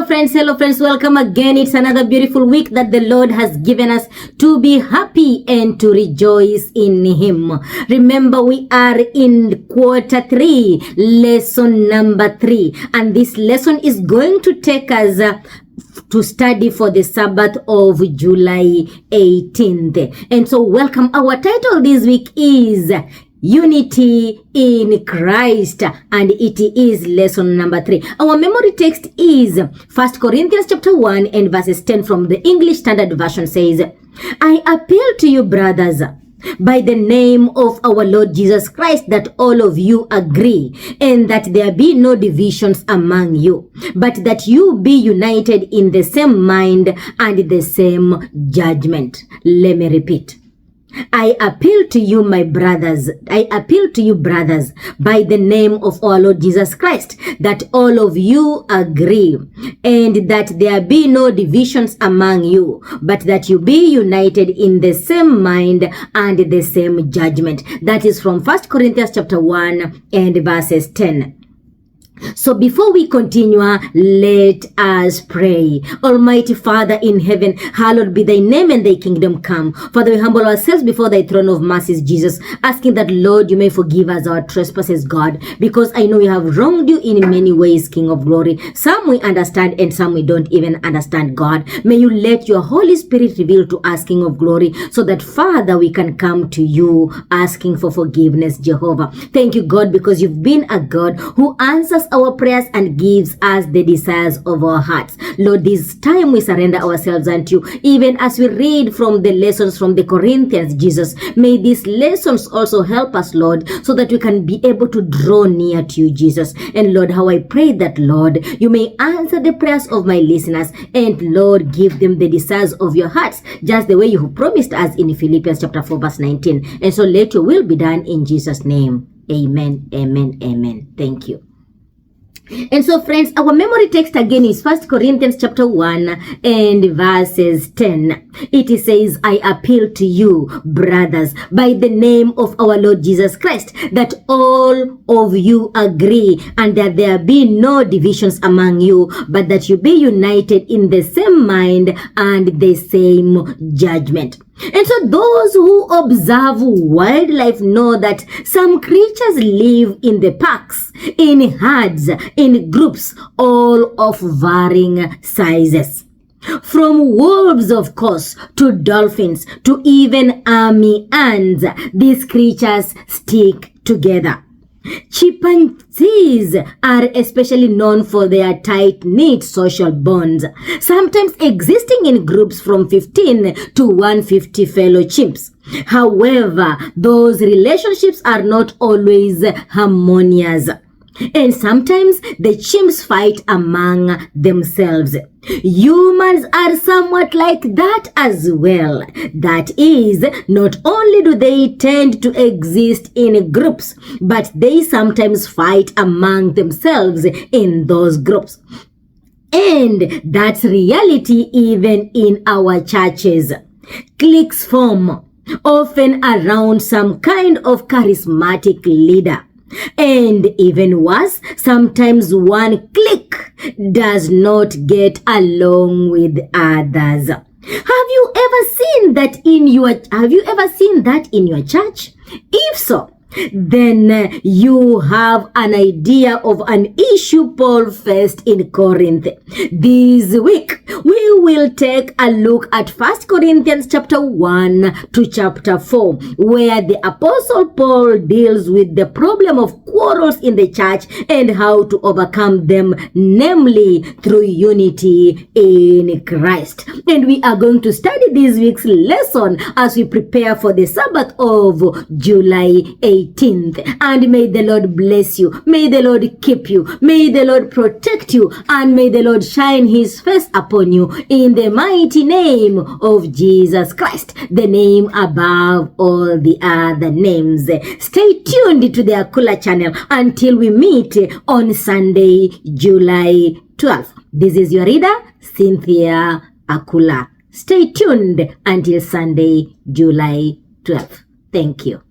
Hello friends, welcome again. It's another beautiful week that the Lord has given us to be happy and to rejoice in Him. Remember, we are in quarter 3, lesson number 3, and this lesson is going to take us to study for the Sabbath of July 18th. And so welcome. Our title this week is Unity in Christ, and it is lesson number 3. Our memory text is 1 Corinthians chapter 1 and verses 10 from the English Standard Version. Says, I appeal to you, brothers, by the name of our Lord Jesus Christ, that all of you agree, and that there be no divisions among you, but that you be united in the same mind and the same judgment. Let me repeat. I appeal to you, my brothers. I appeal to you, brothers, by the name of our Lord Jesus Christ, that all of you agree, and that there be no divisions among you, but that you be united in the same mind and the same judgment. That is from 1 Corinthians chapter 1 and verses 10. So before we continue, let us pray. Almighty Father in heaven, hallowed be thy name and thy kingdom come. Father, we humble ourselves before thy throne of mercies, Jesus, asking that, Lord, you may forgive us our trespasses, God, because I know we have wronged you in many ways, King of glory. Some we understand and some we don't even understand, God. May you let your Holy Spirit reveal to us, King of glory, so that, Father, we can come to you asking for forgiveness, Jehovah. Thank you, God, because you've been a God who answers our prayers and gives us the desires of our hearts. Lord, this time we surrender ourselves unto you, even as we read from the lessons from the Corinthians, Jesus. May these lessons also help us, Lord, so that we can be able to draw near to you, Jesus. And Lord, how I pray that, Lord, you may answer the prayers of my listeners, and Lord, give them the desires of your hearts, just the way you have promised us in Philippians chapter 4 verse 19. And so let your will be done in Jesus' name. Amen, amen, amen. Thank you. And so, friends, our memory text again is 1 Corinthians chapter 1 and verses 10. It says, I appeal to you, brothers, by the name of our Lord Jesus Christ, that all of you agree, and that there be no divisions among you, but that you be united in the same mind and the same judgment. And so those who observe wildlife know that some creatures live in the parks, in herds, in groups, all of varying sizes. From wolves, of course, to dolphins, to even army ants, these creatures stick together. Chimpanzees are especially known for their tight-knit social bonds, sometimes existing in groups from 15 to 150 fellow chimps. However, those relationships are not always harmonious, and sometimes the chimps fight among themselves. Humans are somewhat like that as well. That is, not only do they tend to exist in groups, but they sometimes fight among themselves in those groups. And that's reality even in our churches. Cliques form, often around some kind of charismatic leader. And even worse, sometimes one clique does not get along with others. Have you ever seen that in your church? If so, then you have an idea of an issue Paul faced in Corinth. This week, we will take a look at 1 Corinthians chapter 1 to chapter 4, where the Apostle Paul deals with the problem of quarrels in the church and how to overcome them, namely through unity in Christ. And we are going to study this week's lesson as we prepare for the Sabbath of July 18th. And may the Lord bless you. May the Lord keep you. May the Lord protect you. And may the Lord shine His face upon you in the mighty name of Jesus Christ, the name above all the other names. Stay tuned to the Akula channel until we meet on Sunday, July 12th. This is your reader, Cynthia Akula. Stay tuned until Sunday, July 12th. Thank you.